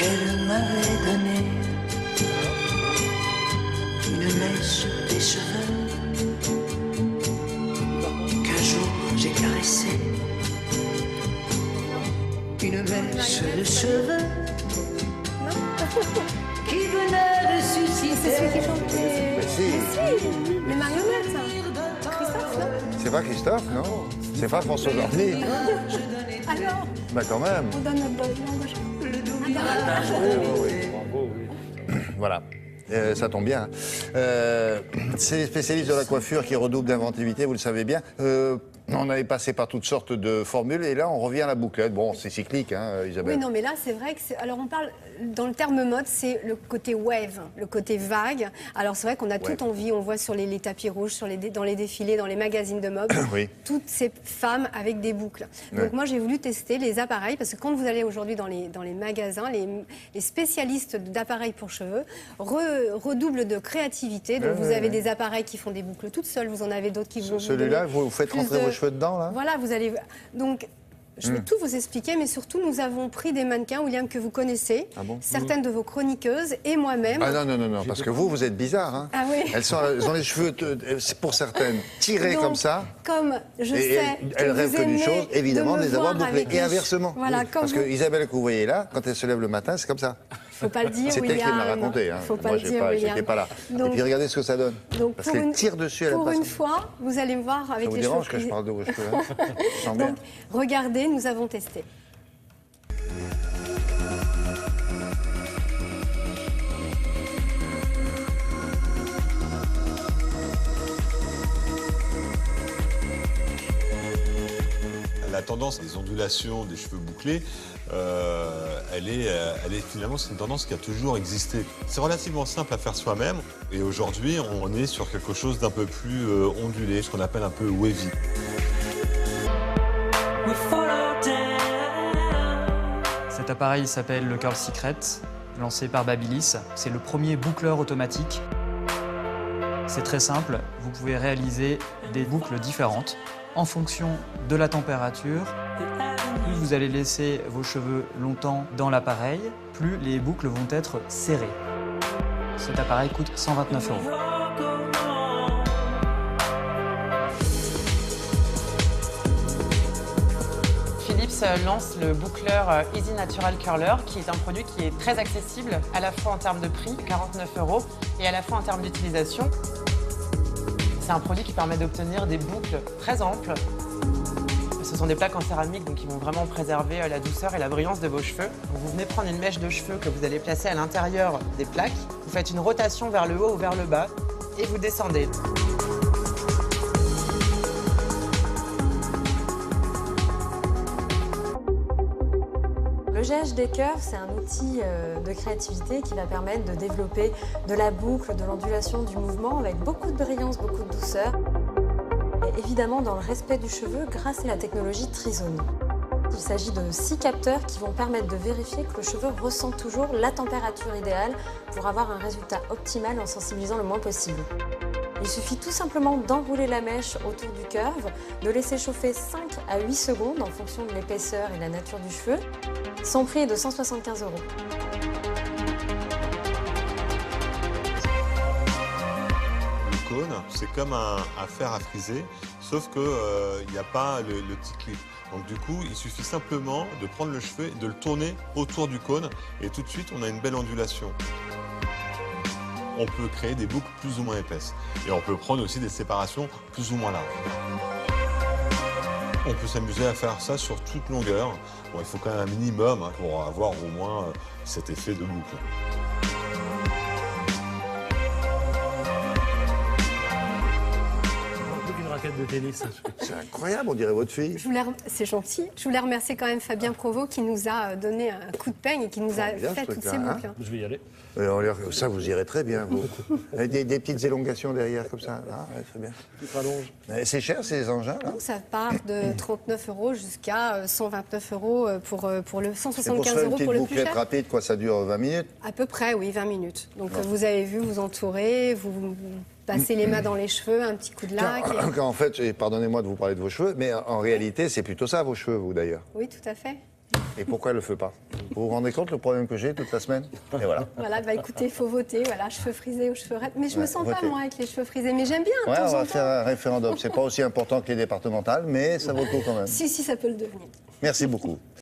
qu'elle m'avait donné une mèche des cheveux qu'un jour j'ai caressé. Une mèche de cheveux qui venait de susciter. C'est celui qui chantait. Mais si. Mais si, les marionnettes. Christophe, non? C'est pas Christophe, non? C'est pas François Gordy? Alors, Bah quand même. on donne notre langue. Voilà. Ça tombe bien. C'est spécialiste de la coiffure qui redouble d'inventivité, vous le savez bien. On avait passé par toutes sortes de formules et là on revient à la bouclette. Bon, c'est cyclique, hein, Isabelle. Oui, non, mais là, c'est vrai que alors on parle, dans le terme mode, c'est le côté wave, le côté vague. Alors c'est vrai qu'on a toute envie, on voit sur les tapis rouges, dans les défilés, dans les magazines de mode, Oui. toutes ces femmes avec des boucles. Donc moi, j'ai voulu tester les appareils, parce que quand vous allez aujourd'hui dans les magasins, les spécialistes d'appareils pour cheveux redoublent de créativité. Donc vous avez des appareils qui font des boucles toutes seules, vous en avez d'autres qui vont... Celui-là, vous faites rentrer vos cheveux dedans, là? Voilà, vous allez... Donc, je vais tout vous expliquer, mais surtout, nous avons pris des mannequins, William, que vous connaissez, certaines de vos chroniqueuses et moi-même. Ah non, parce que vous êtes bizarre, hein. Ah oui. Elles ont les cheveux, pour certaines, tirés Donc, comme ça. Comme je Et sais elles que rêvent vous que d'une aimez chose, évidemment, de les avoir bouclés. avec Et les inversement. Voilà, Oui. comme Parce vous... que Isabelle, que vous voyez là, quand elle se lève le matin, c'est comme ça. Faut pas le dire, C'est elle William. qui me l'a raconté. Hein. Faut pas Moi, le dire, William. j'étais pas là. Donc- Et puis regardez ce que ça donne. Donc, Parce qu'elle tire dessus, elle pour passe. une fois, vous allez me voir avec Ça vous les dérange cheveux. que je parle de vos cheveux, hein? Je sens bien. Donc, regardez, nous avons testé. La tendance des ondulations des cheveux bouclés, elle est finalement, c'est une tendance qui a toujours existé. C'est relativement simple à faire soi-même et aujourd'hui on est sur quelque chose d'un peu plus ondulé, ce qu'on appelle un peu wavy. Cet appareil s'appelle le Curl Secret, lancé par Babyliss. C'est le premier boucleur automatique. C'est très simple, vous pouvez réaliser des boucles différentes en fonction de la température. Plus vous allez laisser vos cheveux longtemps dans l'appareil, plus les boucles vont être serrées. Cet appareil coûte 129 €. Philips lance le boucleur Easy Natural Curler, qui est un produit qui est très accessible, à la fois en termes de prix, 49 €, et à la fois en termes d'utilisation. C'est un produit qui permet d'obtenir des boucles très amples. Ce sont des plaques en céramique, donc qui vont vraiment préserver la douceur et la brillance de vos cheveux. Donc vous venez prendre une mèche de cheveux que vous allez placer à l'intérieur des plaques. Vous faites une rotation vers le haut ou vers le bas et vous descendez. Le GHD Curve, c'est un outil de créativité qui va permettre de développer de la boucle, de l'ondulation du mouvement avec beaucoup de brillance, beaucoup de douceur. Et évidemment dans le respect du cheveu grâce à la technologie Trizone. Il s'agit de 6 capteurs qui vont permettre de vérifier que le cheveu ressent toujours la température idéale pour avoir un résultat optimal en sensibilisant le moins possible. Il suffit tout simplement d'enrouler la mèche autour du curve, de laisser chauffer 5 à 8 secondes en fonction de l'épaisseur et de la nature du cheveu. Son prix est de 175 €. Le cône, c'est comme un fer à friser, sauf qu'il n'y a pas le petit clip. Donc du coup, il suffit simplement de prendre le cheveu et de le tourner autour du cône et tout de suite, on a une belle ondulation. On peut créer des boucles plus ou moins épaisses. Et on peut prendre aussi des séparations plus ou moins larges. On peut s'amuser à faire ça sur toute longueur. Bon, il faut quand même un minimum pour avoir au moins cet effet de boucle. De tennis. C'est incroyable, on dirait votre fille. C'est gentil. Je voulais remercier quand même Fabien Provost qui nous a donné un coup de peigne et qui nous a fait toutes ces boucles. Je vais y aller. Ça, vous irez très bien, vous. Des petites élongations derrière, comme ça. Ah, ouais, très bien. Petite rallonge. C'est cher, ces engins, là? Donc, ça part de 39 € jusqu'à 129 € pour le 175 € une petite pour le plus bouclette cher. rapide, quoi, ça dure 20 minutes? À peu près, oui, 20 minutes. Donc vous avez vu, vous entourez, vous passez les mains dans les cheveux, un petit coup de lac. En fait, et pardonnez-moi de vous parler de vos cheveux, mais en réalité, c'est plutôt ça, vos cheveux, vous, d'ailleurs. Oui, tout à fait. Et pourquoi elle ne le fait pas? Vous vous rendez compte le problème que j'ai toute la semaine? Et voilà. Voilà, bah écoutez, il faut voter, voilà, cheveux frisés ou cheveux raides. Mais je me Ouais, sens pas, votez. moi, avec les cheveux frisés. Mais j'aime bien, de Ouais, temps on en va temps. faire un référendum. C'est pas aussi important que les départementales, mais ça vaut le coup quand même. Si, ça peut le devenir. Merci beaucoup.